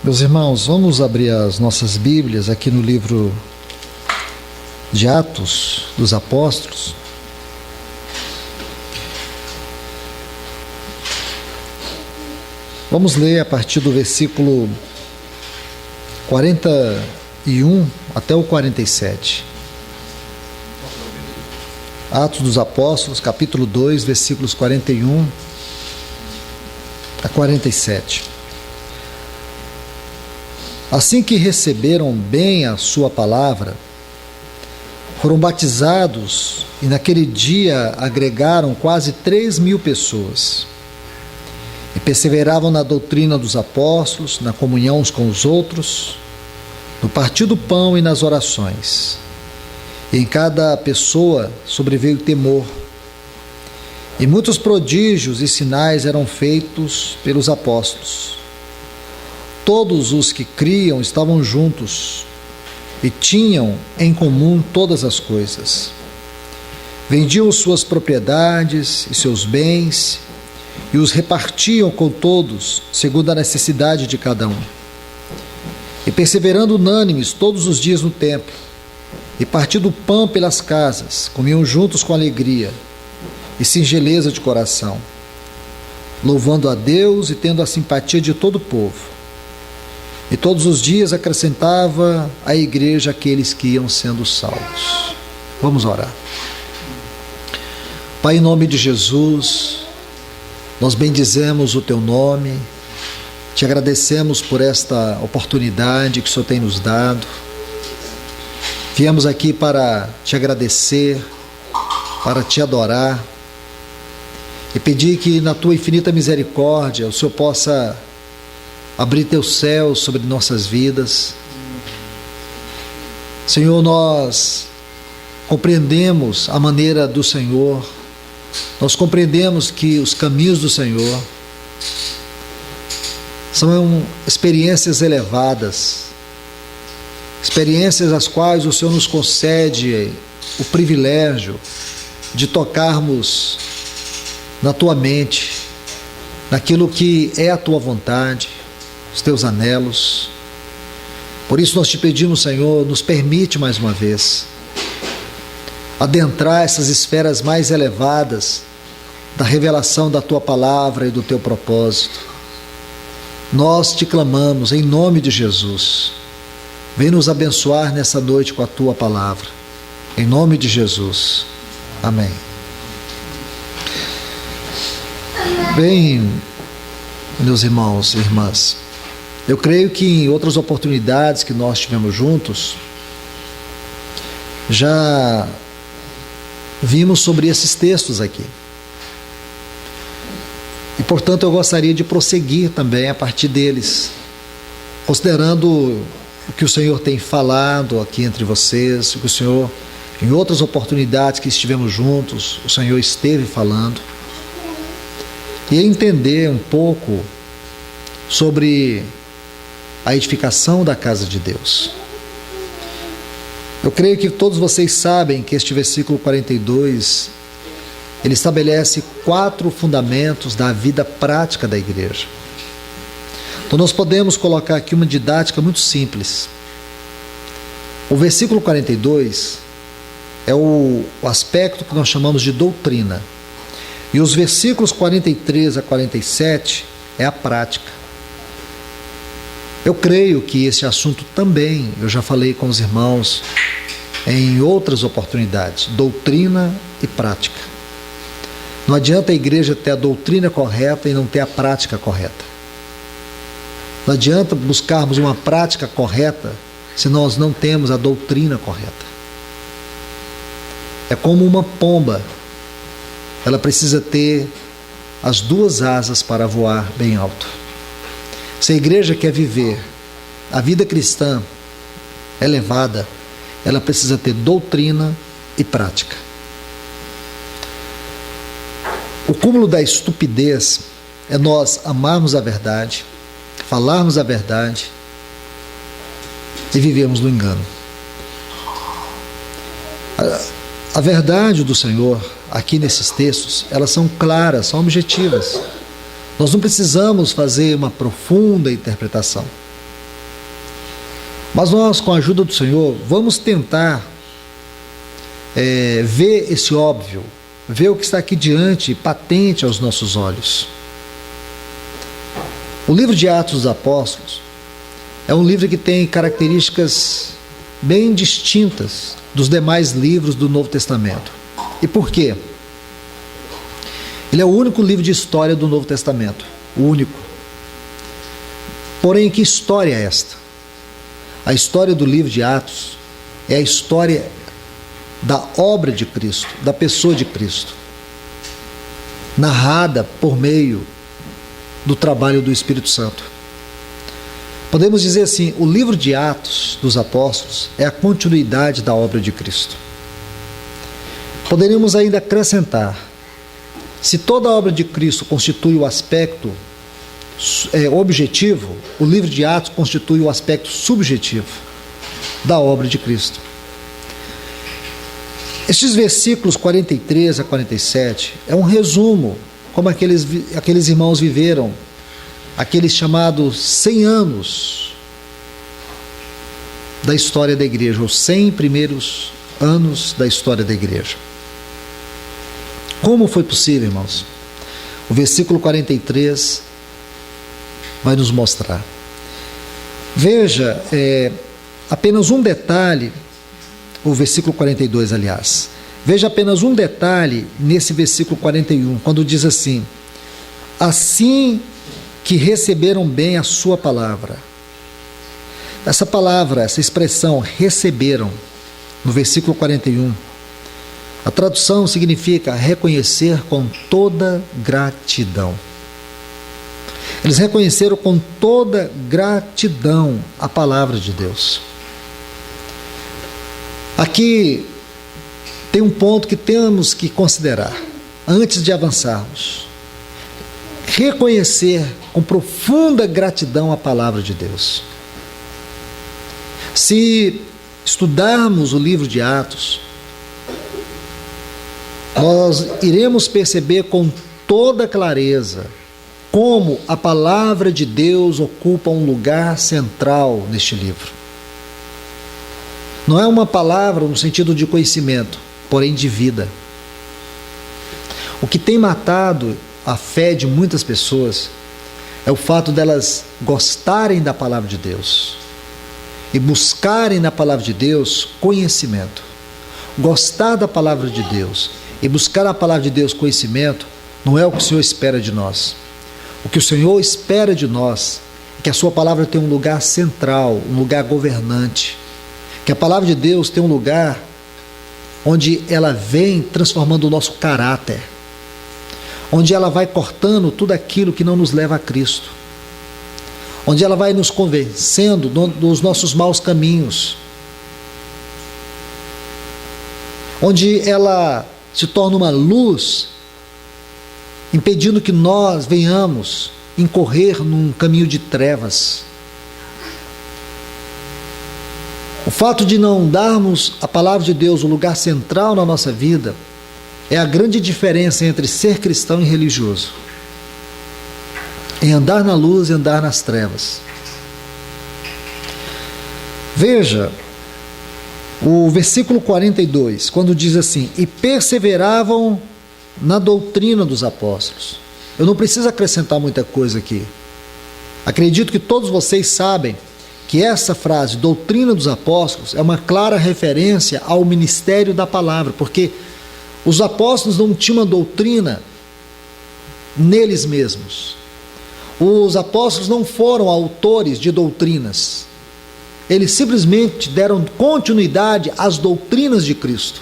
Meus irmãos, vamos abrir as nossas Bíblias aqui no livro de Atos dos Apóstolos. Vamos ler a partir do versículo 41 até o 47. Atos dos Apóstolos, capítulo 2, versículos 41 a 47. Assim que receberam bem a sua palavra, foram batizados e naquele dia agregaram quase 3.000 pessoas. E perseveravam na doutrina dos apóstolos, na comunhão uns com os outros, no partir do pão e nas orações. E em cada pessoa sobreveio temor. E muitos prodígios e sinais eram feitos pelos apóstolos. Todos os que criam estavam juntos e tinham em comum todas as coisas. Vendiam suas propriedades e seus bens e os repartiam com todos, segundo a necessidade de cada um. E perseverando unânimes todos os dias no templo, e partindo o pão pelas casas, comiam juntos com alegria e singeleza de coração, louvando a Deus e tendo a simpatia de todo o povo. E todos os dias acrescentava à igreja aqueles que iam sendo salvos. Vamos orar. Pai, em nome de Jesus, nós bendizemos o Teu nome, Te agradecemos por esta oportunidade que o Senhor tem nos dado. Viemos aqui para Te agradecer, para Te adorar e pedir que na Tua infinita misericórdia o Senhor possa abrir Teus céus sobre nossas vidas. Senhor, nós compreendemos a maneira do Senhor, nós compreendemos que os caminhos do Senhor são experiências elevadas, experiências às quais o Senhor nos concede o privilégio de tocarmos na Tua mente, naquilo que é a Tua vontade, os Teus anelos. Por isso nós Te pedimos, Senhor, nos permite mais uma vez adentrar essas esferas mais elevadas da revelação da Tua palavra e do Teu propósito. Nós Te clamamos em nome de Jesus. Vem nos abençoar nessa noite com a Tua palavra. Em nome de Jesus. Amém. Bem, meus irmãos e irmãs, eu creio que em outras oportunidades que nós tivemos juntos, já vimos sobre esses textos aqui. E, portanto, eu gostaria de prosseguir também a partir deles, considerando o que o Senhor tem falado aqui entre vocês, o que o Senhor, em outras oportunidades que estivemos juntos, o Senhor esteve falando, e entender um pouco sobre a edificação da casa de Deus. Eu creio que todos vocês sabem que este versículo 42, ele estabelece 4 fundamentos da vida prática da igreja. Então nós podemos colocar aqui uma didática muito simples. O versículo 42 é o aspecto que nós chamamos de doutrina. E os versículos 43 a 47 é a prática. Eu creio que esse assunto também, eu já falei com os irmãos em outras oportunidades, doutrina e prática. Não adianta a igreja ter a doutrina correta e não ter a prática correta. Não adianta buscarmos uma prática correta se nós não temos a doutrina correta. É como uma pomba, ela precisa ter as 2 asas para voar bem alto. Se a igreja quer viver a vida cristã elevada, ela precisa ter doutrina e prática. O cúmulo da estupidez é nós amarmos a verdade, falarmos a verdade e vivermos no engano. A verdade do Senhor, aqui nesses textos, elas são claras, são objetivas. Nós não precisamos fazer uma profunda interpretação. Mas nós, com a ajuda do Senhor, vamos tentar ver esse óbvio, ver o que está aqui diante, patente aos nossos olhos. O livro de Atos dos Apóstolos é um livro que tem características bem distintas dos demais livros do Novo Testamento. E por quê? Ele é o único livro de história do Novo Testamento, o único. Porém, que história é esta? A história do livro de Atos é a história da obra de Cristo, da pessoa de Cristo, narrada por meio do trabalho do Espírito Santo. Podemos dizer assim, o livro de Atos dos Apóstolos é a continuidade da obra de Cristo. Poderíamos ainda acrescentar, se toda a obra de Cristo constitui o aspecto objetivo, o livro de Atos constitui o aspecto subjetivo da obra de Cristo. Estes versículos 43 a 47 é um resumo, como aqueles irmãos viveram, aqueles chamados 100 anos da história da igreja, os 100 primeiros anos da história da igreja. Como foi possível, irmãos? O versículo 43 vai nos mostrar. Veja, apenas um detalhe, o versículo 42, aliás. Veja apenas um detalhe nesse versículo 41, quando diz assim: assim que receberam bem a sua palavra. Essa palavra, essa expressão, receberam, no versículo 41, a tradução significa reconhecer com toda gratidão. Eles reconheceram com toda gratidão a palavra de Deus. Aqui tem um ponto que temos que considerar antes de avançarmos. Reconhecer com profunda gratidão a palavra de Deus. Se estudarmos o livro de Atos, nós iremos perceber com toda clareza como a palavra de Deus ocupa um lugar central neste livro. Não é uma palavra no sentido de conhecimento, porém de vida. O que tem matado a fé de muitas pessoas é o fato delas gostarem da palavra de Deus e buscarem na palavra de Deus conhecimento. Gostar da palavra de Deus e buscar a palavra de Deus conhecimento não é o que o Senhor espera de nós. O que o Senhor espera de nós é que a sua palavra tenha um lugar central, um lugar governante. Que a palavra de Deus tenha um lugar onde ela vem transformando o nosso caráter, onde ela vai cortando tudo aquilo que não nos leva a Cristo, onde ela vai nos convencendo dos nossos maus caminhos, onde ela se torna uma luz, impedindo que nós venhamos incorrer num caminho de trevas. O fato de não darmos à palavra de Deus o lugar central na nossa vida é a grande diferença entre ser cristão e religioso, em andar na luz e andar nas trevas. Veja o versículo 42, quando diz assim: e perseveravam na doutrina dos apóstolos. Eu não preciso acrescentar muita coisa aqui. Acredito que todos vocês sabem que essa frase, doutrina dos apóstolos, é uma clara referência ao ministério da palavra, porque os apóstolos não tinham uma doutrina neles mesmos. Os apóstolos não foram autores de doutrinas. Eles simplesmente deram continuidade às doutrinas de Cristo.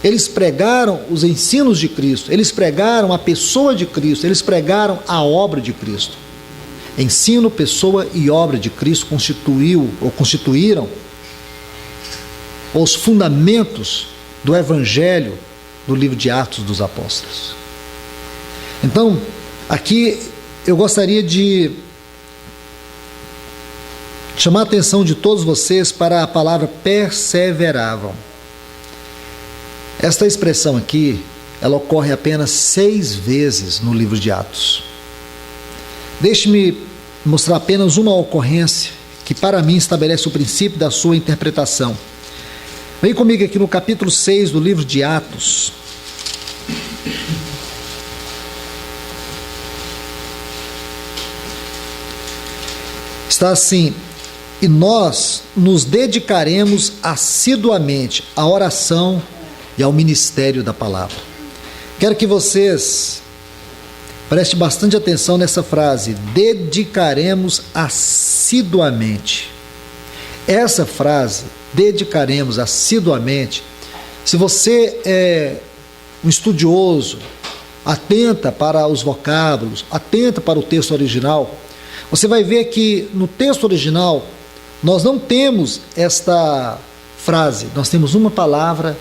Eles pregaram os ensinos de Cristo, eles pregaram a pessoa de Cristo, eles pregaram a obra de Cristo. Ensino, pessoa e obra de Cristo constituíram os fundamentos do Evangelho do livro de Atos dos Apóstolos. Então, aqui eu gostaria de chamar a atenção de todos vocês para a palavra perseveravam. Esta expressão aqui, ela ocorre apenas 6 vezes no livro de Atos. Deixe-me mostrar apenas uma ocorrência que para mim estabelece o princípio da sua interpretação. Vem comigo aqui no capítulo 6 do livro de Atos. Está assim: e nós nos dedicaremos assiduamente à oração e ao ministério da palavra. Quero que vocês prestem bastante atenção nessa frase: dedicaremos assiduamente. Essa frase, dedicaremos assiduamente, se você é um estudioso, atenta para os vocábulos, atenta para o texto original, você vai ver que no texto original nós não temos esta frase, nós temos uma palavra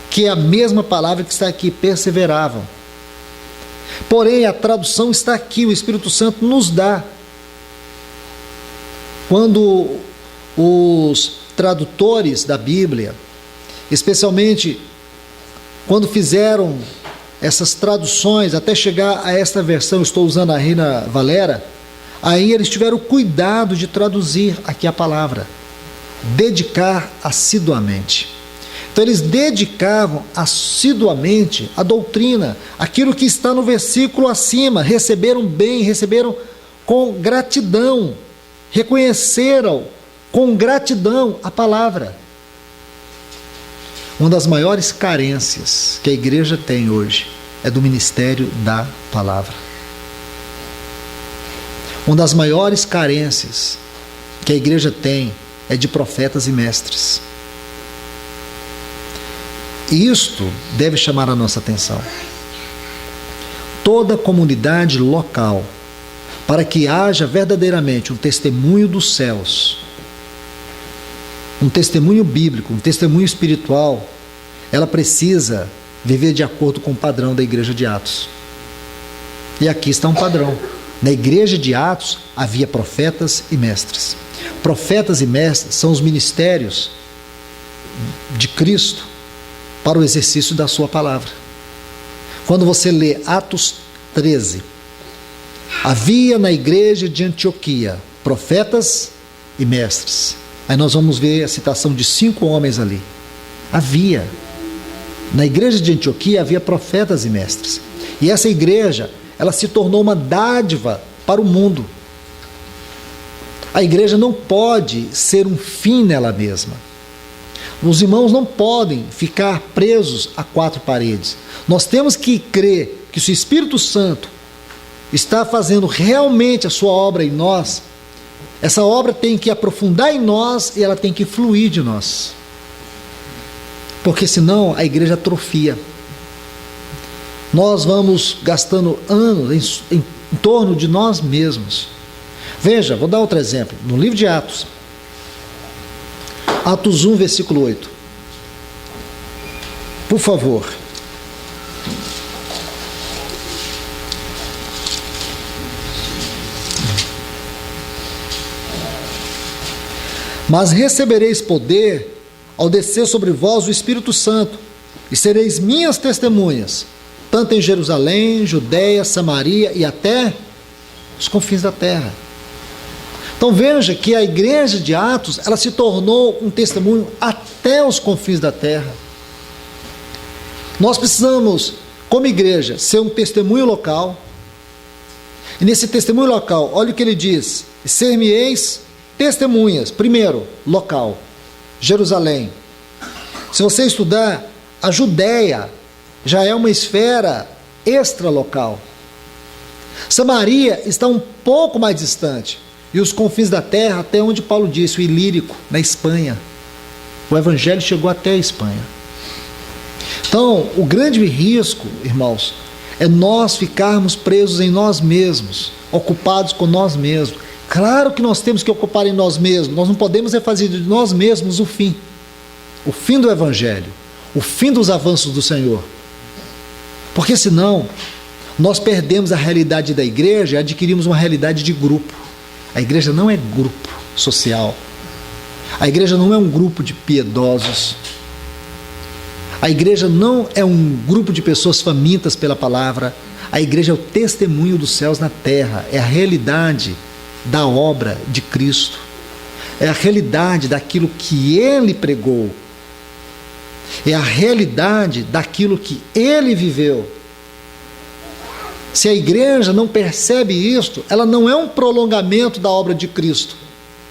que é a mesma palavra que está aqui, perseveravam. Porém, a tradução está aqui, o Espírito Santo nos dá. Quando os tradutores da Bíblia, especialmente quando fizeram essas traduções até chegar a esta versão, estou usando a Reina Valera, aí eles tiveram cuidado de traduzir aqui a palavra, dedicar assiduamente. Então eles dedicavam assiduamente a doutrina, aquilo que está no versículo acima, receberam bem, receberam com gratidão, reconheceram com gratidão a palavra. Uma das maiores carências que a igreja tem hoje é do ministério da palavra. Uma das maiores carências que a igreja tem é de profetas e mestres. E isto deve chamar a nossa atenção. Toda comunidade local, para que haja verdadeiramente um testemunho dos céus, um testemunho bíblico, um testemunho espiritual, ela precisa viver de acordo com o padrão da igreja de Atos. E aqui está um padrão. Na igreja de Atos havia profetas e mestres. Profetas e mestres são os ministérios de Cristo para o exercício da sua palavra. Quando você lê Atos 13, havia na igreja de Antioquia profetas e mestres. Aí nós vamos ver a citação de 5 homens ali. Havia. Na igreja de Antioquia havia profetas e mestres. E essa igreja, ela se tornou uma dádiva para o mundo. A igreja não pode ser um fim nela mesma. Os irmãos não podem ficar presos a 4 paredes. Nós temos que crer que se o Espírito Santo está fazendo realmente a sua obra em nós, essa obra tem que aprofundar em nós e ela tem que fluir de nós. Porque senão a igreja atrofia. Nós vamos gastando anos em torno de nós mesmos. Veja, vou dar outro exemplo. No livro de Atos, Atos 1, versículo 8. Por favor. Mas recebereis poder ao descer sobre vós o Espírito Santo, e sereis minhas testemunhas, tanto em Jerusalém, Judeia, Samaria e até os confins da terra. Então veja que a igreja de Atos, ela se tornou um testemunho até os confins da terra. Nós precisamos, como igreja, ser um testemunho local. E nesse testemunho local, olha o que ele diz: ser-me-eis testemunhas. Primeiro, local, Jerusalém. Se você estudar, a Judéia já é uma esfera extra-local. Samaria está um pouco mais distante. E os confins da terra, até onde Paulo disse, o Ilírico, na Espanha. O evangelho chegou até a Espanha. Então, o grande risco, irmãos, é nós ficarmos presos em nós mesmos, ocupados com nós mesmos. Claro que nós temos que ocupar em nós mesmos, nós não podemos fazer de nós mesmos o fim do evangelho, o fim dos avanços do Senhor. Porque senão, nós perdemos a realidade da igreja e adquirimos uma realidade de grupo. A igreja não é grupo social. A igreja não é um grupo de piedosos. A igreja não é um grupo de pessoas famintas pela palavra. A igreja é o testemunho dos céus na terra. É a realidade da obra de Cristo. é a realidade daquilo que ele pregou, é a realidade daquilo que ele viveu. Se a igreja não percebe isto, ela não é um prolongamento da obra de Cristo,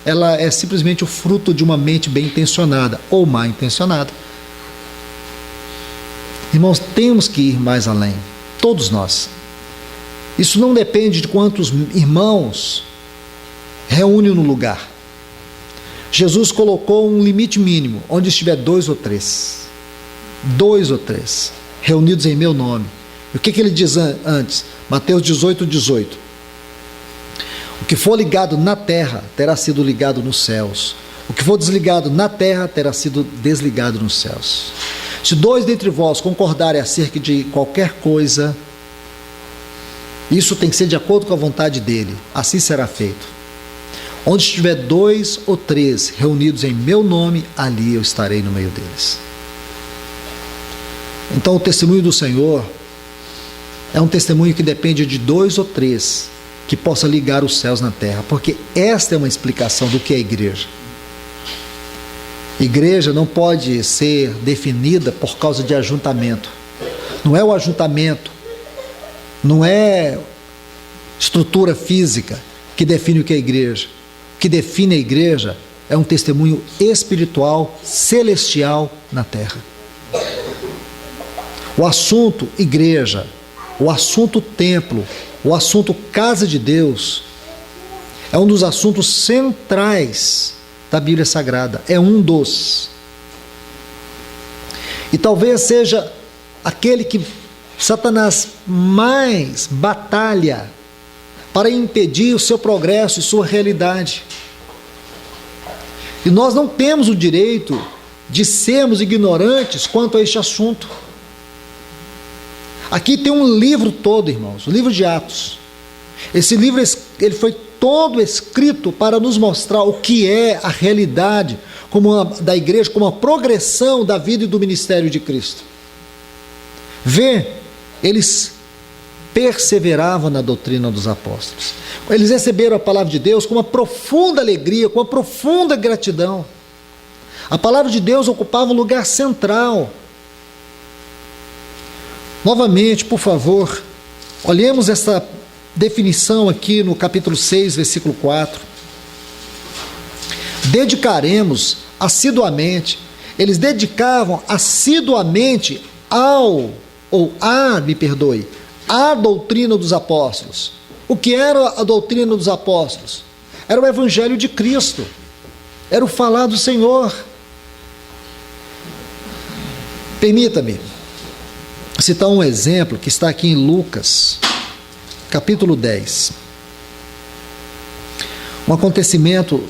ela é simplesmente o fruto de uma mente bem intencionada ou mal intencionada. Irmãos, temos que ir mais além, todos nós. Isso não depende de quantos irmãos reúne no lugar. Jesus colocou um limite mínimo, onde estiver 2 ou 3. 2 ou 3, reunidos em meu nome. E o que ele diz antes? Mateus 18, 18. O que for ligado na terra, terá sido ligado nos céus. O que for desligado na terra, terá sido desligado nos céus. Se 2 dentre vós concordarem acerca de qualquer coisa, isso tem que ser de acordo com a vontade dele. Assim será feito. Onde estiver 2 ou 3 reunidos em meu nome, ali eu estarei no meio deles. Então o testemunho do Senhor é um testemunho que depende de 2 ou 3 que possa ligar os céus na terra, porque esta é uma explicação do que é igreja. Igreja não pode ser definida por causa de ajuntamento. Não é o ajuntamento, não é estrutura física que define o que é igreja. O que define a igreja é um testemunho espiritual, celestial na terra. O assunto igreja, o assunto templo, o assunto casa de Deus é um dos assuntos centrais da Bíblia Sagrada, é um dos. E talvez seja aquele que Satanás mais batalha para impedir o seu progresso e sua realidade. E nós não temos o direito de sermos ignorantes quanto a este assunto. Aqui tem um livro todo, irmãos, o livro de Atos. Esse livro ele foi todo escrito para nos mostrar o que é a realidade da igreja, como a progressão da vida e do ministério de Cristo. Eles perseveravam na doutrina dos apóstolos. Eles receberam a palavra de Deus com uma profunda alegria, com uma profunda gratidão. A palavra de Deus ocupava um lugar central. Novamente, por favor, olhemos essa definição aqui no capítulo 6, versículo 4. Dedicaremos assiduamente. Eles dedicavam assiduamente a doutrina dos apóstolos. O que era a doutrina dos apóstolos? Era o evangelho de Cristo. Era o falar do Senhor. Permita-me citar um exemplo que está aqui em Lucas, capítulo 10. Um acontecimento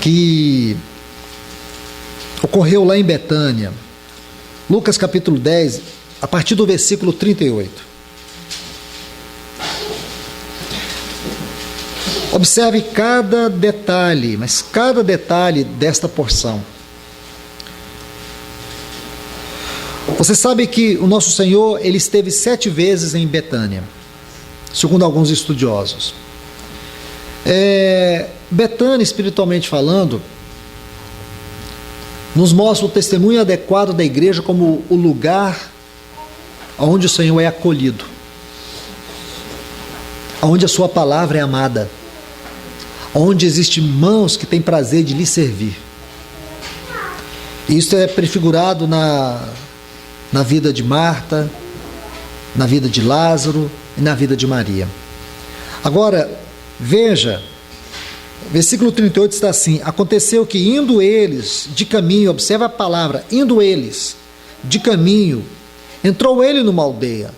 que ocorreu lá em Betânia. Lucas capítulo 10, a partir do versículo 38. Observe cada detalhe, mas cada detalhe desta porção. Você sabe que o nosso Senhor, ele esteve 7 vezes em Betânia, segundo alguns estudiosos. Betânia, espiritualmente falando, nos mostra o testemunho adequado da igreja como o lugar onde o Senhor é acolhido, onde a sua palavra é amada, onde existem mãos que têm prazer de lhe servir. Isso é prefigurado na vida de Marta, na vida de Lázaro e na vida de Maria. Agora, veja, versículo 38 está assim: aconteceu que indo eles de caminho, observa a palavra, indo eles de caminho, entrou ele numa aldeia.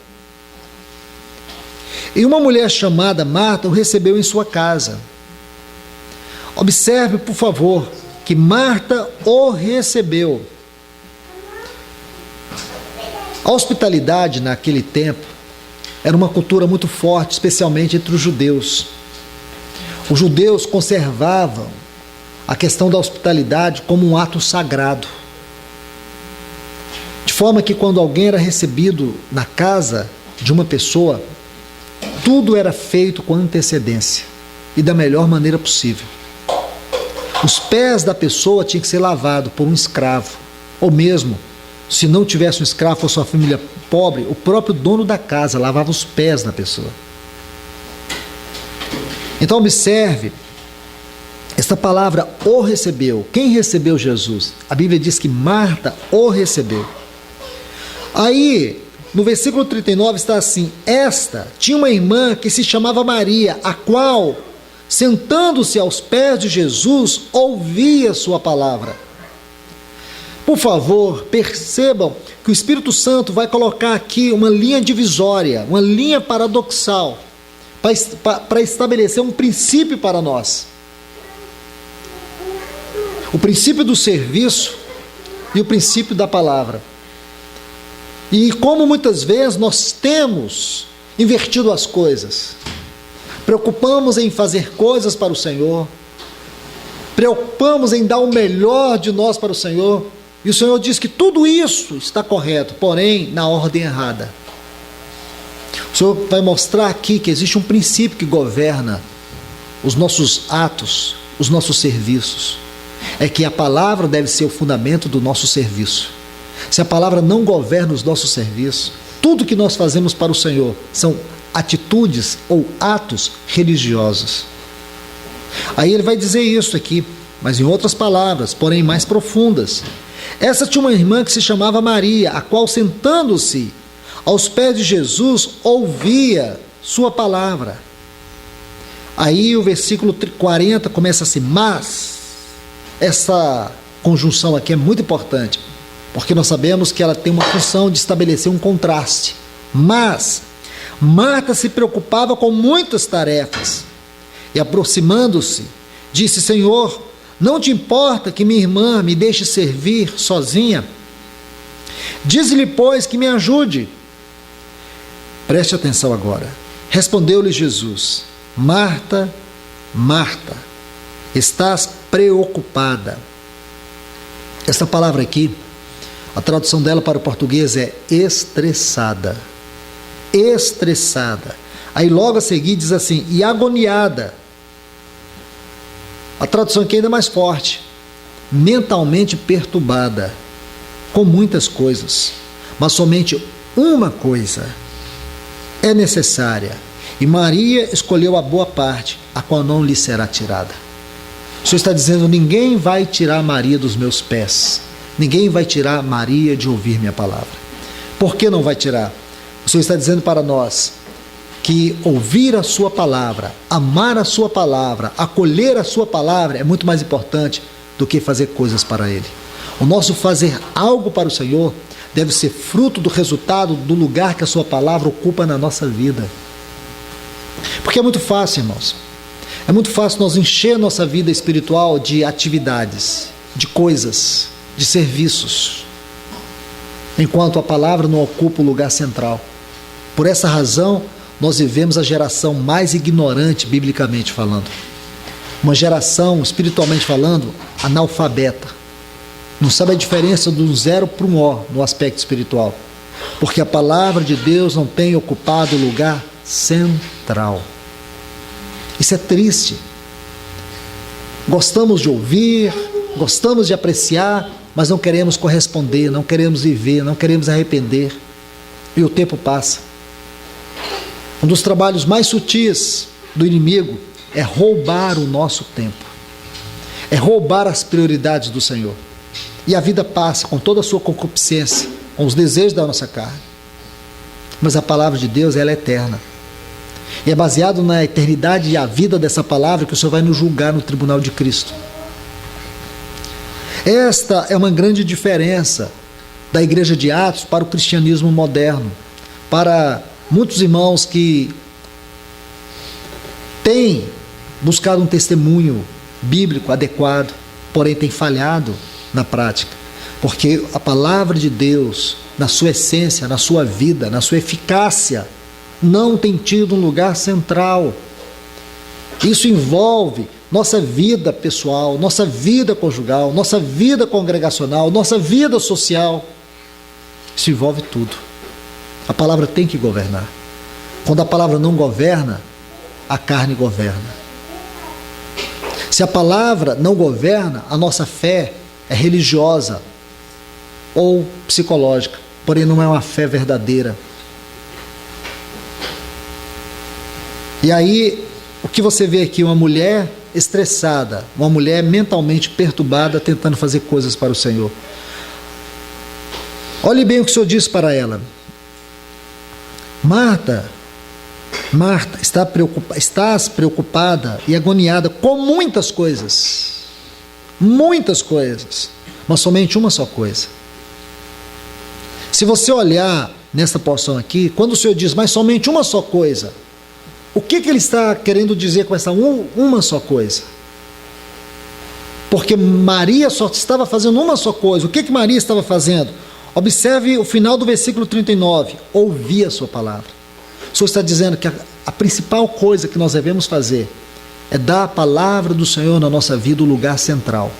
E uma mulher chamada Marta o recebeu em sua casa. Observe, por favor, que Marta o recebeu. A hospitalidade naquele tempo era uma cultura muito forte, especialmente entre os judeus. Os judeus conservavam a questão da hospitalidade como um ato sagrado. De forma que quando alguém era recebido na casa de uma pessoa, tudo era feito com antecedência e da melhor maneira possível. Os pés da pessoa tinham que ser lavados por um escravo, ou mesmo, se não tivesse um escravo ou sua família pobre, o próprio dono da casa lavava os pés da pessoa. Então observe, esta palavra o recebeu. Quem recebeu Jesus? A Bíblia diz que Marta o recebeu. Aí, no versículo 39 está assim: esta tinha uma irmã que se chamava Maria, a qual, sentando-se aos pés de Jesus, ouvia sua palavra. Por favor, percebam que o Espírito Santo vai colocar aqui uma linha divisória, uma linha paradoxal, para estabelecer um princípio para nós. O princípio do serviço e o princípio da palavra. E como muitas vezes nós temos invertido as coisas, preocupamos em fazer coisas para o Senhor, preocupamos em dar o melhor de nós para o Senhor, e o Senhor diz que tudo isso está correto, porém na ordem errada. O Senhor vai mostrar aqui que existe um princípio que governa os nossos atos, os nossos serviços. É que a palavra deve ser o fundamento do nosso serviço. Se a palavra não governa os nossos serviços, tudo que nós fazemos para o Senhor são atitudes ou atos religiosos. Aí ele vai dizer isso aqui, mas em outras palavras, porém mais profundas. Essa tinha uma irmã que se chamava Maria, a qual, sentando-se aos pés de Jesus, ouvia sua palavra. Aí o versículo 40 começa assim: mas, essa conjunção aqui é muito importante, porque nós sabemos que ela tem uma função de estabelecer um contraste. Mas Marta se preocupava com muitas tarefas, e aproximando-se, disse: Senhor, não te importa que minha irmã me deixe servir sozinha? Diz-lhe, pois, que me ajude. Preste atenção agora. Respondeu-lhe Jesus: Marta, Marta, estás preocupada. Essa palavra aqui, a tradução dela para o português é estressada. Estressada. Aí logo a seguir diz assim: e agoniada. A tradução aqui é ainda mais forte: mentalmente perturbada, com muitas coisas, mas somente uma coisa é necessária, e Maria escolheu a boa parte, a qual não lhe será tirada. O Senhor está dizendo: ninguém vai tirar Maria dos meus pés, ninguém vai tirar Maria de ouvir minha palavra. Por que não vai tirar? O Senhor está dizendo para nós que ouvir a sua palavra, amar a sua palavra, acolher a sua palavra é muito mais importante do que fazer coisas para Ele. O nosso fazer algo para o Senhor deve ser fruto do resultado do lugar que a sua palavra ocupa na nossa vida. Porque é muito fácil, irmãos, é muito fácil nós encher a nossa vida espiritual de atividades, de coisas, de serviços, enquanto a palavra não ocupa o lugar central. Por essa razão, nós vivemos a geração mais ignorante, biblicamente falando. Uma geração, espiritualmente falando, analfabeta. Não sabe a diferença do 0 para um O no aspecto espiritual. Porque a palavra de Deus não tem ocupado o lugar central. Isso é triste. Gostamos de ouvir, gostamos de apreciar, mas não queremos corresponder, não queremos viver, não queremos arrepender. E o tempo passa. Um dos trabalhos mais sutis do inimigo é roubar o nosso tempo, é roubar as prioridades do Senhor. E a vida passa com toda a sua concupiscência, com os desejos da nossa carne. Mas a palavra de Deus, ela é eterna. E é baseado na eternidade e a vida dessa palavra que o Senhor vai nos julgar no tribunal de Cristo. Esta é uma grande diferença da igreja de Atos para o cristianismo moderno, para muitos irmãos que têm buscado um testemunho bíblico adequado, porém têm falhado na prática, porque a palavra de Deus, na sua essência, na sua vida, na sua eficácia, não tem tido um lugar central. Isso envolve nossa vida pessoal, nossa vida conjugal, nossa vida congregacional, nossa vida social. Isso envolve tudo. A palavra tem que governar. Quando a palavra não governa, a carne governa. Se a palavra não governa, a nossa fé é religiosa ou psicológica, porém não é uma fé verdadeira. E aí, o que você vê aqui? Uma mulher estressada, uma mulher mentalmente perturbada, tentando fazer coisas para o Senhor. Olhe bem o que o Senhor disse para ela. Marta, estás preocupada e agoniada com muitas coisas, mas somente uma só coisa. Se você olhar nessa porção aqui, quando o Senhor diz, mas somente uma só coisa, o que ele está querendo dizer com essa uma só coisa? Porque Maria só estava fazendo uma só coisa. O que Maria estava fazendo? Observe o final do versículo 39. Ouvir a sua palavra. O Senhor está dizendo que a principal coisa que nós devemos fazer é dar a palavra do Senhor na nossa vida o lugar central.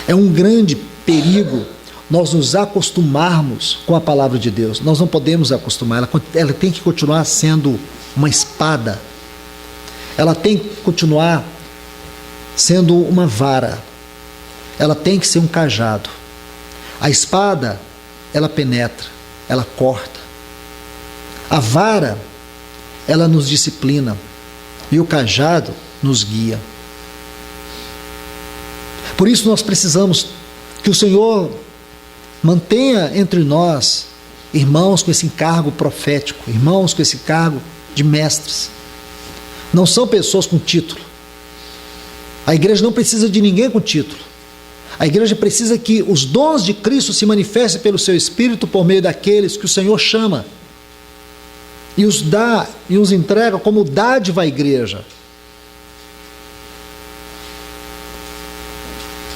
É um grande perigo nós nos acostumarmos com a palavra de Deus. Nós não podemos acostumar, ela tem que continuar sendo uma espada, ela tem que continuar sendo uma vara, ela tem que ser um cajado. A espada, ela penetra, ela corta. A vara, ela nos disciplina, e o cajado nos guia. Por isso nós precisamos que o Senhor mantenha entre nós irmãos com esse encargo profético, irmãos com esse encargo de mestres. Não são pessoas com título. A igreja não precisa de ninguém com título. A igreja precisa que os dons de Cristo se manifestem pelo seu Espírito por meio daqueles que o Senhor chama e os dá e os entrega como dádiva à igreja.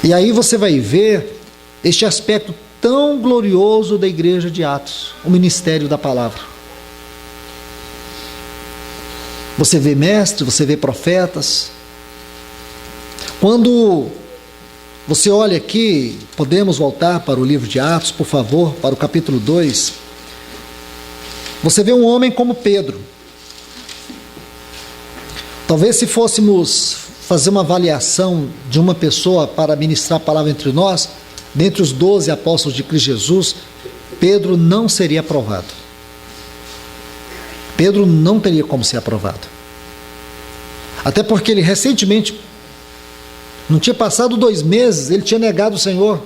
E aí você vai ver este aspecto tão glorioso da igreja de Atos, o ministério da palavra. Você vê mestres, você vê profetas. Quando você olha aqui, podemos voltar para o livro de Atos, por favor, para o capítulo 2. Você vê um homem como Pedro. Talvez se fôssemos fazer uma avaliação de uma pessoa para ministrar a palavra entre nós, dentre os 12 apóstolos de Cristo Jesus, Pedro não seria aprovado. Pedro não teria como ser aprovado. Até porque ele recentemente, não tinha passado 2 meses, ele tinha negado o Senhor.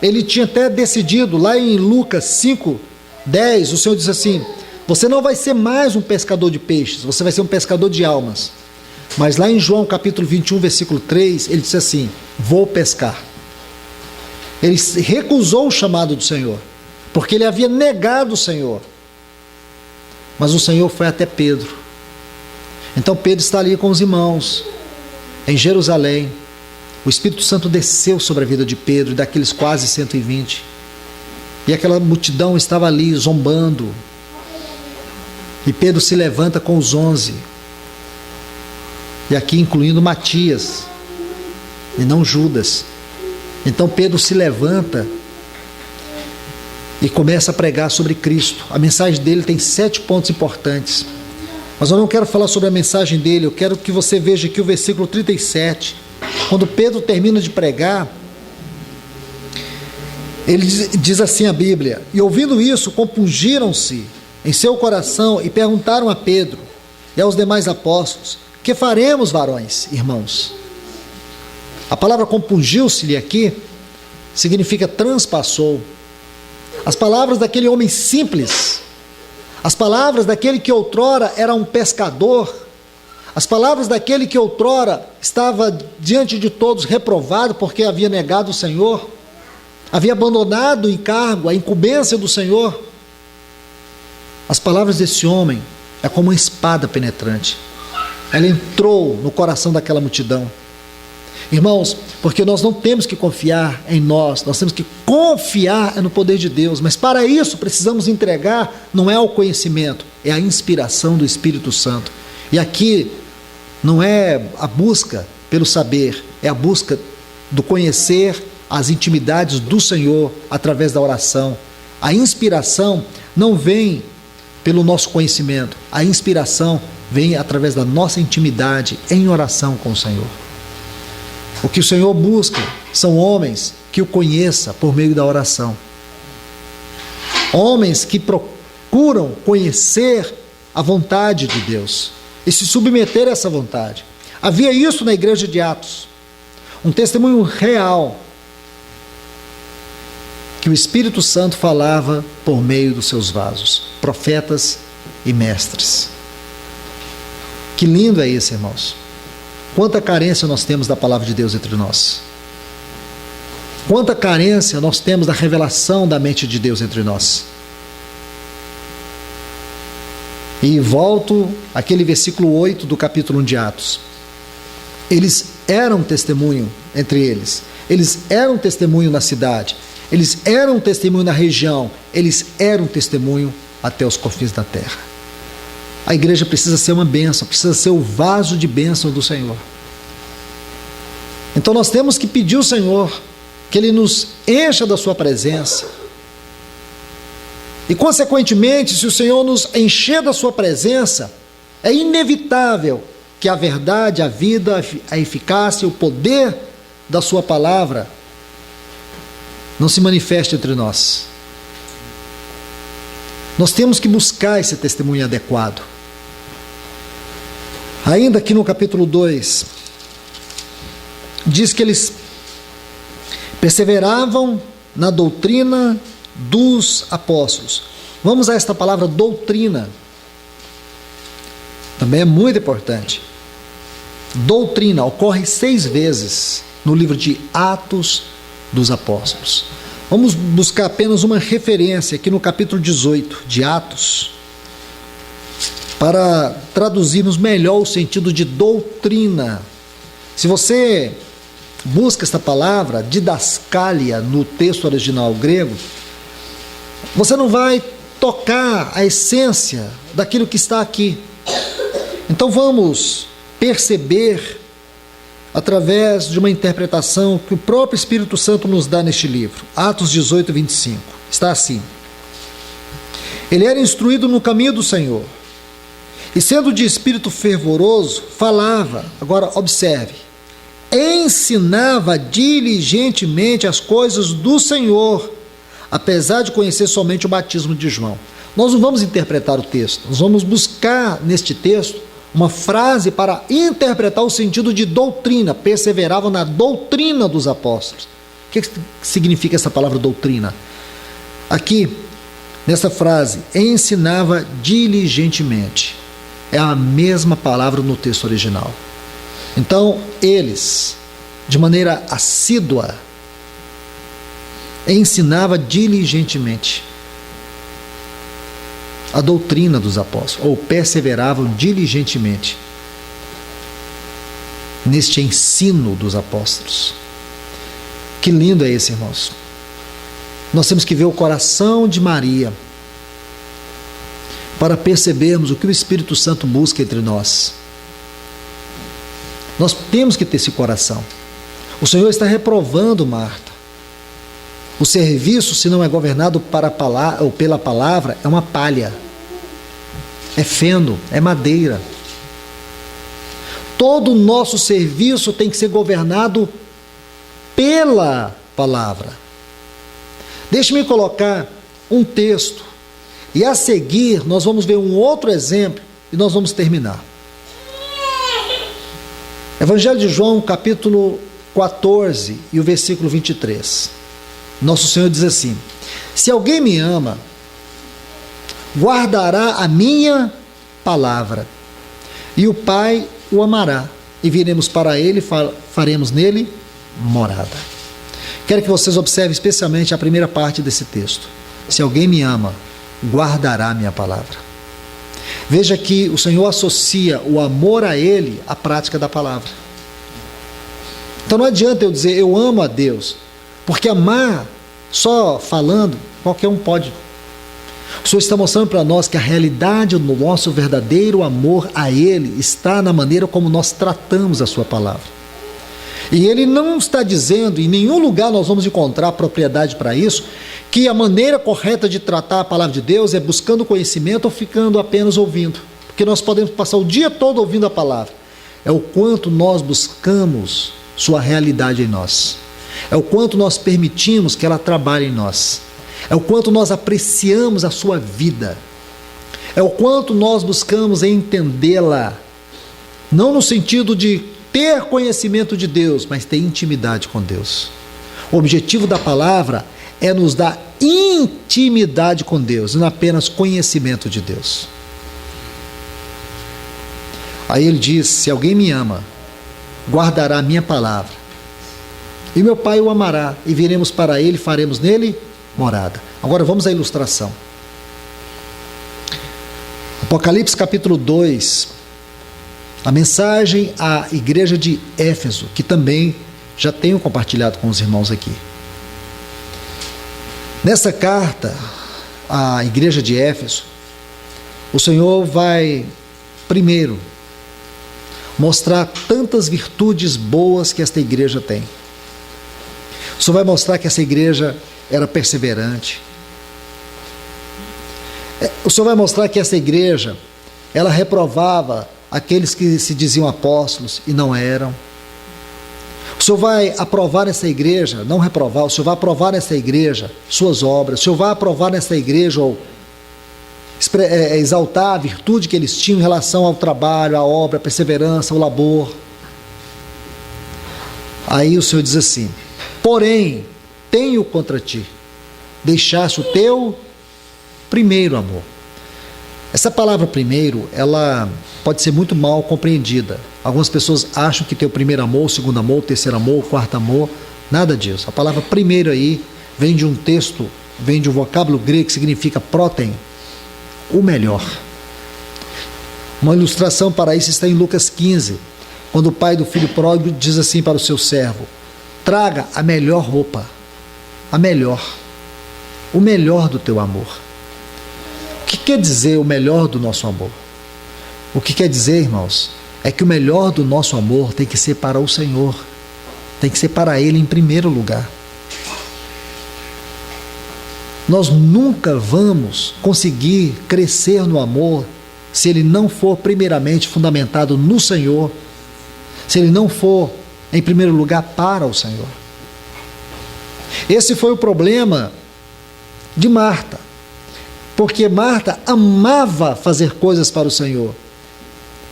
Ele tinha até decidido, lá em Lucas 5:10, o Senhor disse assim: você não vai ser mais um pescador de peixes, você vai ser um pescador de almas. Mas lá em João capítulo 21, versículo 3, ele disse assim: vou pescar. Ele recusou o chamado do Senhor, porque ele havia negado o Senhor. Mas o Senhor foi até Pedro. Então Pedro está ali com os irmãos, em Jerusalém. O Espírito Santo desceu sobre a vida de Pedro, daqueles quase 120. E aquela multidão estava ali, zombando. E Pedro se levanta com os 11. E aqui incluindo Matias, e não Judas. Então Pedro se levanta e começa a pregar sobre Cristo. A mensagem dele tem 7 pontos importantes. Mas eu não quero falar sobre a mensagem dele, eu quero que você veja aqui o versículo 37. Quando Pedro termina de pregar, ele diz assim a Bíblia: e ouvindo isso, compungiram-se em seu coração e perguntaram a Pedro e aos demais apóstolos: que faremos, varões, irmãos? A palavra compungiu-se-lhe aqui significa transpassou. As palavras daquele homem simples, as palavras daquele que outrora era um pescador, as palavras daquele que outrora estava diante de todos reprovado porque havia negado o Senhor, havia abandonado o encargo, a incumbência do Senhor. As palavras desse homem é como uma espada penetrante. Ela entrou no coração daquela multidão. Irmãos, porque nós não temos que confiar em nós temos que confiar no poder de Deus, mas para isso precisamos entregar, não é o conhecimento, é a inspiração do Espírito Santo. E aqui não é a busca pelo saber, é a busca do conhecer as intimidades do Senhor através da oração. A inspiração não vem pelo nosso conhecimento, a inspiração vem através da nossa intimidade em oração com o Senhor. O que o Senhor busca são homens que o conheçam por meio da oração. Homens que procuram conhecer a vontade de Deus e se submeter a essa vontade. Havia isso na igreja de Atos, um testemunho real que o Espírito Santo falava por meio dos seus vasos, profetas e mestres. Que lindo é isso, irmãos. Quanta carência nós temos da palavra de Deus entre nós. Quanta carência nós temos da revelação da mente de Deus entre nós. E volto àquele versículo 8 do capítulo 1 de Atos. Eles eram testemunho entre eles. Eles eram testemunho na cidade. Eles eram testemunho na região. Eles eram testemunho até os confins da terra. A igreja precisa ser uma bênção, precisa ser o vaso de bênção do Senhor. Então nós temos que pedir ao Senhor que Ele nos encha da sua presença. E consequentemente, se o Senhor nos encher da sua presença, é inevitável que a verdade, a vida, a eficácia, o poder da sua palavra não se manifeste entre nós. Nós temos que buscar esse testemunho adequado. Ainda aqui no capítulo 2, diz que eles perseveravam na doutrina dos apóstolos. Vamos a esta palavra doutrina. Também é muito importante. Doutrina ocorre 6 vezes no livro de Atos dos Apóstolos. Vamos buscar apenas uma referência aqui no capítulo 18 de Atos, para traduzirmos melhor o sentido de doutrina. Se você busca esta palavra, didascalia, no texto original grego, você não vai tocar a essência daquilo que está aqui. Então vamos perceber, através de uma interpretação que o próprio Espírito Santo nos dá neste livro. Atos 18, 25. Está assim: ele era instruído no caminho do Senhor, e sendo de espírito fervoroso, falava, agora observe, ensinava diligentemente as coisas do Senhor, apesar de conhecer somente o batismo de João. Nós não vamos interpretar o texto, nós vamos buscar neste texto uma frase para interpretar o sentido de doutrina. Perseveravam na doutrina dos apóstolos. O que significa essa palavra doutrina? Aqui, nessa frase, ensinava diligentemente. É a mesma palavra no texto original. Então, eles, de maneira assídua, ensinava diligentemente a doutrina dos apóstolos, ou perseveravam diligentemente neste ensino dos apóstolos. Que lindo é esse, irmãos. Nós temos que ver o coração de Maria para percebermos o que o Espírito Santo busca entre nós. Nós temos que ter esse coração. O Senhor está reprovando Marta. O serviço, se não é governado pela palavra, é uma palha, é feno, é madeira. Todo o nosso serviço tem que ser governado pela palavra. Deixe-me colocar um texto, e a seguir nós vamos ver um outro exemplo, e nós vamos terminar. Evangelho de João, capítulo 14, e o versículo 23. Nosso Senhor diz assim: se alguém me ama, guardará a minha palavra, e o Pai o amará, e viremos para ele, faremos nele morada. Quero que vocês observem especialmente a primeira parte desse texto. Se alguém me ama, guardará a minha palavra. Veja que o Senhor associa o amor a Ele à prática da palavra. Então não adianta eu dizer eu amo a Deus, porque amar só falando, qualquer um pode. O Senhor está mostrando para nós que a realidade do nosso verdadeiro amor a Ele está na maneira como nós tratamos a sua palavra. E Ele não está dizendo, em nenhum lugar nós vamos encontrar propriedade para isso, que a maneira correta de tratar a palavra de Deus é buscando conhecimento ou ficando apenas ouvindo. porque nós podemos passar o dia todo ouvindo a palavra, é o quanto nós buscamos sua realidade em nós, é o quanto nós permitimos que ela trabalhe em nós, é o quanto nós apreciamos a sua vida, é o quanto nós buscamos entendê-la, não no sentido de ter conhecimento de Deus, mas ter intimidade com Deus. O objetivo da palavra é nos dar intimidade com Deus, não apenas conhecimento de Deus. Aí ele diz: se alguém me ama, guardará a minha palavra, e meu Pai o amará, e viremos para ele, faremos nele morada. Agora vamos à ilustração. Apocalipse capítulo 2, a mensagem à igreja de Éfeso, que também já tenho compartilhado com os irmãos aqui. Nessa carta à igreja de Éfeso, o Senhor vai primeiro mostrar tantas virtudes boas que esta igreja tem. O Senhor vai mostrar que essa igreja era perseverante. O Senhor vai mostrar que essa igreja, ela reprovava aqueles que se diziam apóstolos e não eram. O Senhor vai aprovar nessa igreja, não reprovar, o Senhor vai aprovar nessa igreja suas obras, o Senhor vai aprovar nessa igreja ou exaltar a virtude que eles tinham em relação ao trabalho, à obra, à perseverança, ao labor. Aí o Senhor diz assim: porém, tenho contra ti, deixaste o teu primeiro amor. Essa palavra primeiro, ela pode ser muito mal compreendida. Algumas pessoas acham que tem o primeiro amor, o segundo amor, o terceiro amor, o quarto amor. Nada disso. A palavra primeiro aí vem de um texto, vem de um vocábulo grego que significa próten, o melhor. Uma ilustração para isso está em Lucas 15, quando o pai do filho pródigo diz assim para o seu servo: traga a melhor roupa, a melhor, o melhor do teu amor. O que quer dizer o melhor do nosso amor? O que quer dizer, irmãos, é que o melhor do nosso amor tem que ser para o Senhor, tem que ser para Ele em primeiro lugar. Nós nunca vamos conseguir crescer no amor se ele não for primeiramente fundamentado no Senhor, se ele não for em primeiro lugar para o Senhor. Esse foi o problema de Marta, porque Marta amava fazer coisas para o Senhor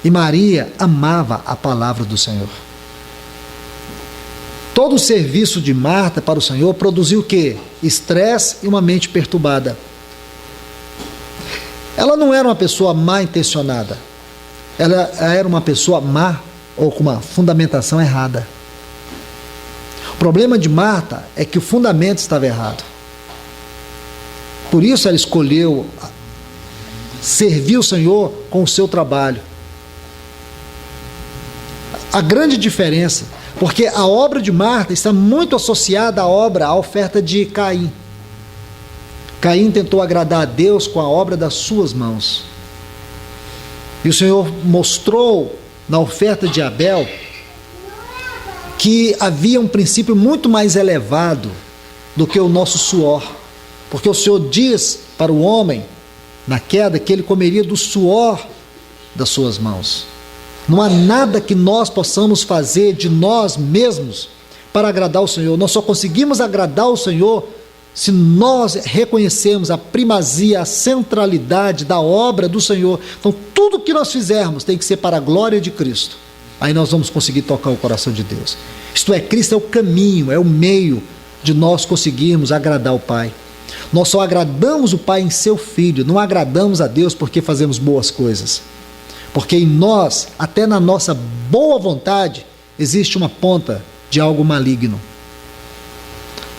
e Maria amava a palavra do Senhor. Todo o serviço de Marta para o Senhor produziu o quê? Estresse e uma mente perturbada. Ela não era uma pessoa má intencionada, ela era uma pessoa má ou com uma fundamentação errada. O problema de Marta é que o fundamento estava errado. Por isso ela escolheu servir o Senhor com o seu trabalho. A grande diferença, porque a obra de Marta está muito associada à oferta de Caim. Caim tentou agradar a Deus com a obra das suas mãos. E o Senhor mostrou na oferta de Abel que havia um princípio muito mais elevado do que o nosso suor. Porque o Senhor diz para o homem, na queda, que ele comeria do suor das suas mãos. Não há nada que nós possamos fazer de nós mesmos para agradar o Senhor. Nós só conseguimos agradar o Senhor se nós reconhecermos a primazia, a centralidade da obra do Senhor. Então tudo que nós fizermos tem que ser para a glória de Cristo. Aí nós vamos conseguir tocar o coração de Deus. Isto é, Cristo é o caminho, é o meio de nós conseguirmos agradar o Pai. Nós só agradamos o Pai em seu Filho, não agradamos a Deus porque fazemos boas coisas. Porque em nós, até na nossa boa vontade, existe uma ponta de algo maligno.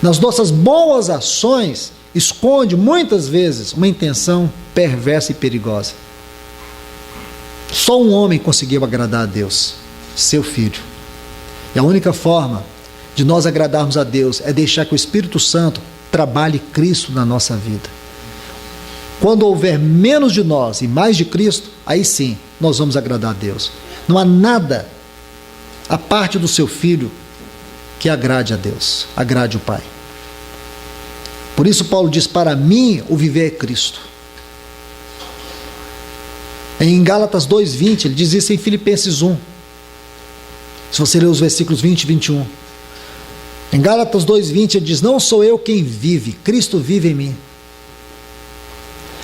Nas nossas boas ações, esconde muitas vezes uma intenção perversa e perigosa. Só um homem conseguiu agradar a Deus, seu Filho. E a única forma de nós agradarmos a Deus é deixar que o Espírito Santo trabalhe Cristo na nossa vida. Quando houver menos de nós e mais de Cristo, aí sim nós vamos agradar a Deus. Não há nada a parte do seu Filho que agrade a Deus, agrade o Pai. Por isso Paulo diz: para mim o viver é Cristo. Em Gálatas 2:20, ele diz isso em Filipenses 1. Se você ler os versículos 20 e 21. Em Gálatas 2:20 ele diz: não sou eu quem vive, Cristo vive em mim.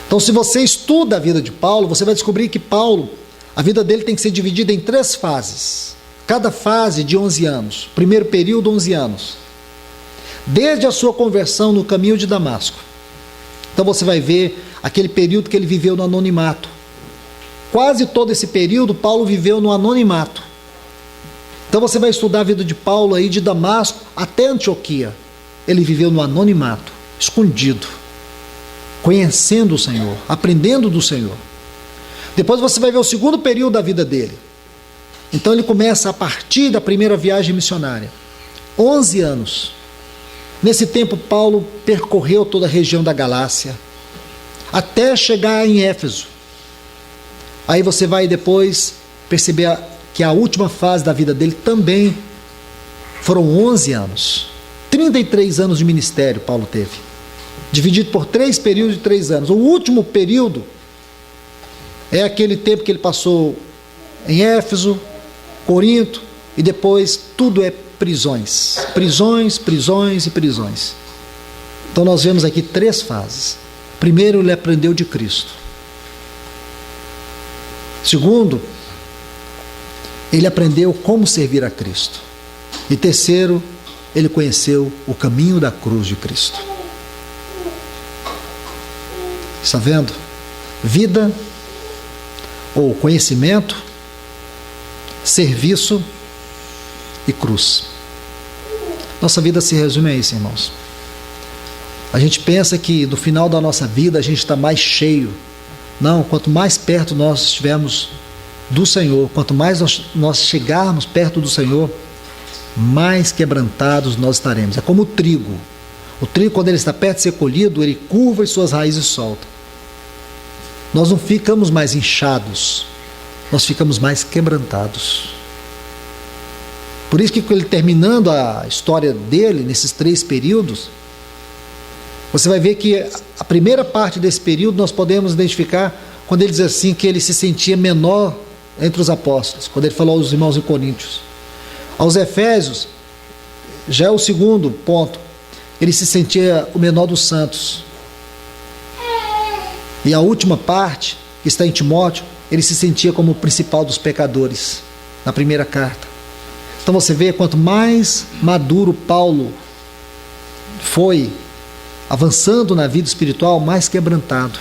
Então, se você estuda a vida de Paulo, você vai descobrir que Paulo, a vida dele tem que ser dividida em 3 fases. Cada fase de 11 anos. Primeiro período, 11 anos. Desde a sua conversão no caminho de Damasco. Então você vai ver aquele período que ele viveu no anonimato. Quase todo esse período Paulo viveu no anonimato. Então você vai estudar a vida de Paulo aí de Damasco até Antioquia. Ele viveu no anonimato, escondido, conhecendo o Senhor, aprendendo do Senhor. Depois você vai ver o segundo período da vida dele. Então ele começa a partir da primeira viagem missionária. 11 anos. Nesse tempo Paulo percorreu toda a região da Galácia, até chegar em Éfeso. Aí você vai depois perceber que a última fase da vida dele também foram 11 anos. 33 anos de ministério Paulo teve, dividido por 3 períodos de 3 anos. O último período é aquele tempo que ele passou em Éfeso, Corinto, e depois tudo é prisões. Prisões, prisões e prisões. Então nós vemos aqui 3 fases. Primeiro, ele aprendeu de Cristo. Segundo, ele aprendeu como servir a Cristo. E terceiro, ele conheceu o caminho da cruz de Cristo. Está vendo? Vida ou conhecimento, serviço e cruz. Nossa vida se resume a isso, irmãos. A gente pensa que no final da nossa vida a gente está mais cheio. Não, quanto mais perto nós estivermos do Senhor, quanto mais nós chegarmos perto do Senhor, mais quebrantados nós estaremos. É como o trigo. O trigo, quando ele está perto de ser colhido, ele curva e suas raízes soltam. Nós não ficamos mais inchados, nós ficamos mais quebrantados. Por isso que ele, terminando a história dele, nesses 3 períodos, você vai ver que a primeira parte desse período nós podemos identificar quando ele diz assim que ele se sentia menor entre os apóstolos, quando ele falou aos irmãos em Coríntios. Aos Efésios, já é o segundo ponto, ele se sentia o menor dos santos. E a última parte, que está em Timóteo, ele se sentia como o principal dos pecadores, na primeira carta. Então você vê, quanto mais maduro Paulo foi, avançando na vida espiritual, mais quebrantado.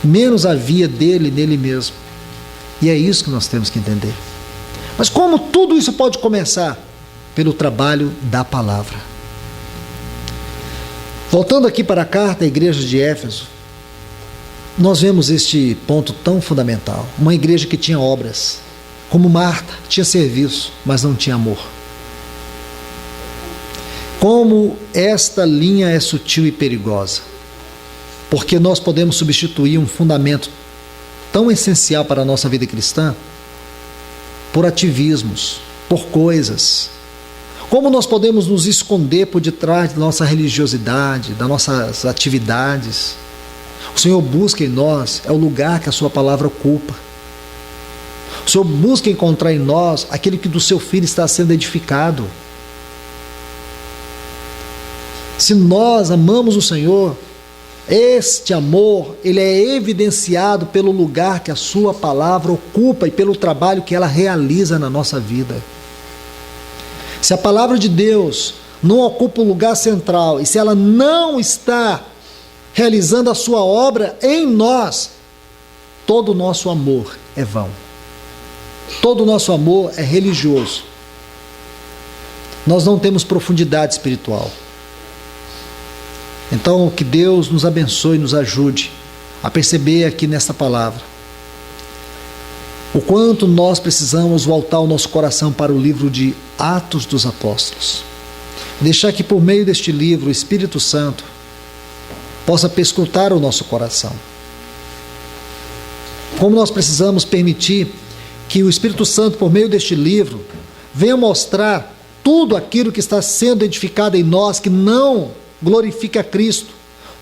Menos havia dele nele mesmo. E é isso que nós temos que entender. Mas como tudo isso pode começar? Pelo trabalho da palavra. Voltando aqui para a carta à igreja de Éfeso, nós vemos este ponto tão fundamental. Uma igreja que tinha obras, como Marta, tinha serviço, mas não tinha amor. Como esta linha é sutil e perigosa, porque nós podemos substituir um fundamento tão essencial para a nossa vida cristã por ativismos, por coisas. Como nós podemos nos esconder por detrás da nossa religiosidade, das nossas atividades? O Senhor busca em nós, é o lugar que a sua palavra ocupa. O Senhor busca encontrar em nós aquele que do seu Filho está sendo edificado. Se nós amamos o Senhor, este amor, ele é evidenciado pelo lugar que a sua palavra ocupa e pelo trabalho que ela realiza na nossa vida. Se a palavra de Deus não ocupa o lugar central e se ela não está realizando a sua obra em nós, todo o nosso amor é vão. Todo o nosso amor é religioso. Nós não temos profundidade espiritual. Então, que Deus nos abençoe e nos ajude a perceber aqui nesta palavra o quanto nós precisamos voltar o nosso coração para o livro de Atos dos Apóstolos. Deixar que por meio deste livro o Espírito Santo possa perscrutar o nosso coração. Como nós precisamos permitir que o Espírito Santo, por meio deste livro, venha mostrar tudo aquilo que está sendo edificado em nós, que não glorifica a Cristo,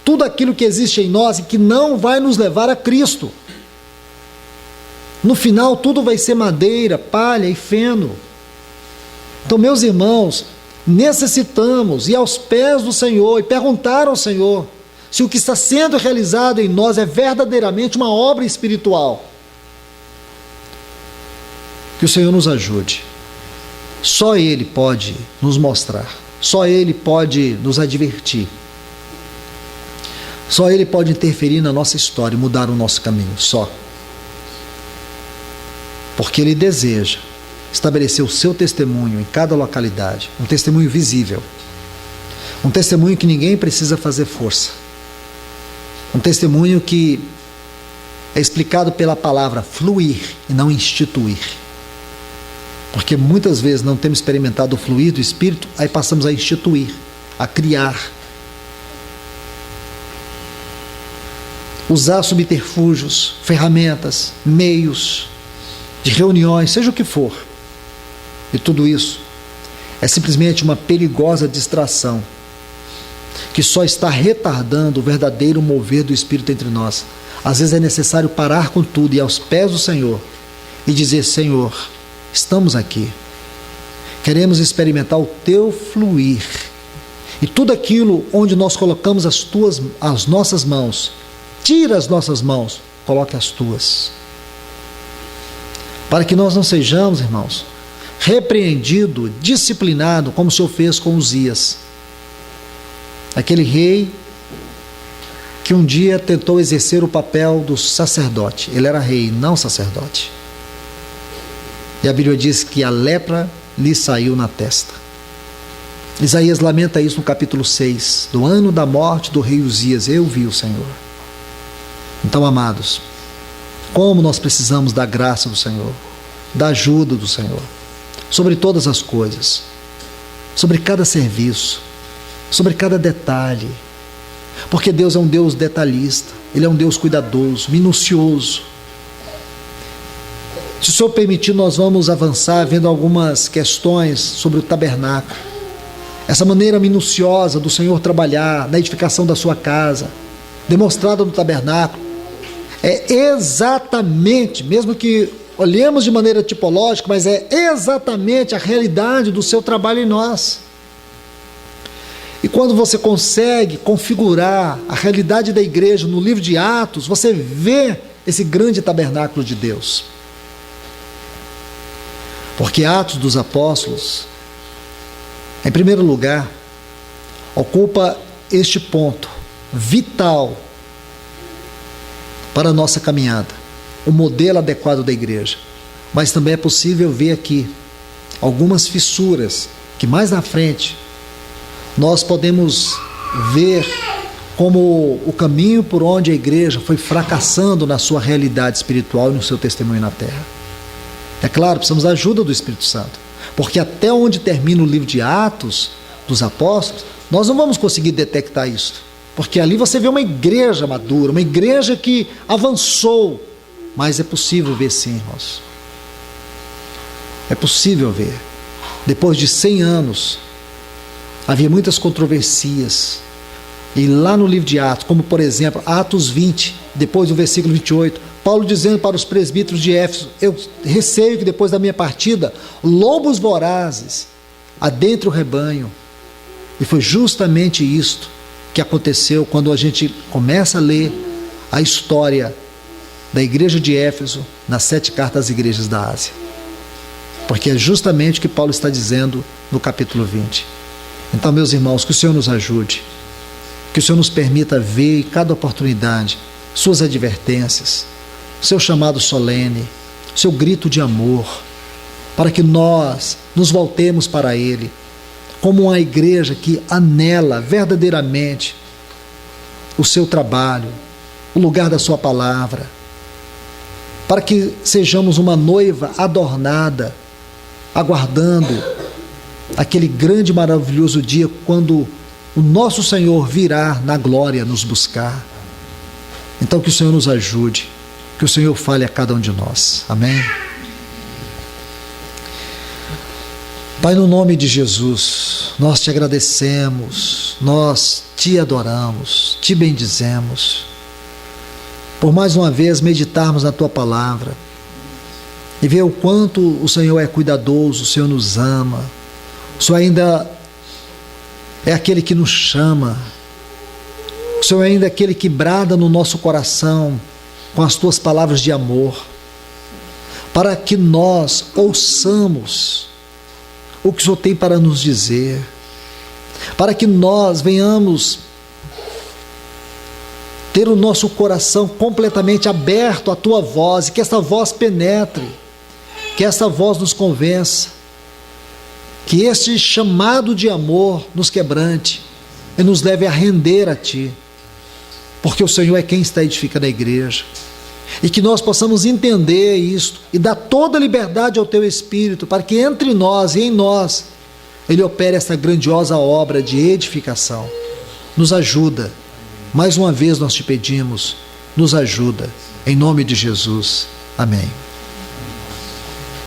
tudo aquilo que existe em nós e que não vai nos levar a Cristo. No final, tudo vai ser madeira, palha e feno. Então, meus irmãos, necessitamos ir aos pés do Senhor e perguntar ao Senhor se o que está sendo realizado em nós é verdadeiramente uma obra espiritual. Que o Senhor nos ajude. Só Ele pode nos mostrar. Só Ele pode nos advertir. Só Ele pode interferir na nossa história e mudar o nosso caminho. Só. Porque Ele deseja estabelecer o seu testemunho em cada localidade. Um testemunho visível. Um testemunho que ninguém precisa fazer força. Um testemunho que é explicado pela palavra fluir e não instituir. Porque muitas vezes não temos experimentado o fluir do Espírito, aí passamos a instituir, a criar. Usar subterfúgios, ferramentas, meios de reuniões, seja o que for. E tudo isso é simplesmente uma perigosa distração que só está retardando o verdadeiro mover do Espírito entre nós. Às vezes é necessário parar com tudo e ir aos pés do Senhor e dizer: Senhor, estamos aqui, queremos experimentar o Teu fluir. E tudo aquilo onde nós colocamos as nossas mãos, tira as nossas mãos, coloque as Tuas. Para que nós não sejamos, irmãos, repreendido, disciplinado, como o Senhor fez com Uzias. Aquele rei que um dia tentou exercer o papel do sacerdote. Ele era rei, não sacerdote. E a Bíblia diz que a lepra lhe saiu na testa. Isaías lamenta isso no capítulo 6. Do ano da morte do rei Uzias, eu vi o Senhor. Então, amados, como nós precisamos da graça do Senhor, da ajuda do Senhor, sobre todas as coisas, sobre cada serviço, sobre cada detalhe, porque Deus é um Deus detalhista, Ele é um Deus cuidadoso, minucioso. Se o Senhor permitir, nós vamos avançar vendo algumas questões sobre o tabernáculo, essa maneira minuciosa do Senhor trabalhar na edificação da sua casa, demonstrada no tabernáculo. É exatamente, mesmo que olhemos de maneira tipológica, mas é exatamente a realidade do seu trabalho em nós. E quando você consegue configurar a realidade da igreja no livro de Atos, você vê esse grande tabernáculo de Deus. Porque Atos dos Apóstolos, em primeiro lugar, ocupa este ponto vital para a nossa caminhada, o modelo adequado da igreja. Mas também é possível ver aqui algumas fissuras que mais na frente nós podemos ver como o caminho por onde a igreja foi fracassando na sua realidade espiritual e no seu testemunho na terra. É claro, precisamos da ajuda do Espírito Santo, porque até onde termina o livro de Atos dos Apóstolos, nós não vamos conseguir detectar isso, porque ali você vê uma igreja madura, uma igreja que avançou, mas é possível ver sim, irmãos. É possível ver. Depois de 100 anos, havia muitas controversias. E lá no livro de Atos, como por exemplo, Atos 20, depois do versículo 28, Paulo dizendo para os presbíteros de Éfeso: eu receio que depois da minha partida, lobos vorazes adentrem o rebanho. E foi justamente isto que aconteceu quando a gente começa a ler a história da igreja de Éfeso nas 7 cartas às igrejas da Ásia. Porque é justamente o que Paulo está dizendo no capítulo 20. Então, meus irmãos, que o Senhor nos ajude, que o Senhor nos permita ver em cada oportunidade suas advertências, seu chamado solene, seu grito de amor, para que nós nos voltemos para Ele, como uma igreja que anela verdadeiramente o seu trabalho, o lugar da sua palavra, para que sejamos uma noiva adornada, aguardando aquele grande e maravilhoso dia quando o nosso Senhor virá na glória nos buscar. Então que o Senhor nos ajude, que o Senhor fale a cada um de nós. Amém? Pai, no nome de Jesus, nós te agradecemos, nós te adoramos, te bendizemos, por mais uma vez meditarmos na tua palavra, e ver o quanto o Senhor é cuidadoso, o Senhor nos ama, o Senhor ainda é aquele que nos chama, o Senhor ainda é aquele que brada no nosso coração com as tuas palavras de amor, para que nós ouçamos o que o Senhor tem para nos dizer, para que nós venhamos ter o nosso coração completamente aberto à tua voz, e que essa voz penetre, que essa voz nos convença, que esse chamado de amor nos quebrante e nos leve a render a ti, porque o Senhor é quem está edificando a igreja, e que nós possamos entender isto e dar toda a liberdade ao teu Espírito, para que entre nós e em nós Ele opere essa grandiosa obra de edificação. Nos ajuda, mais uma vez nós te pedimos, nos ajuda, em nome de Jesus, amém.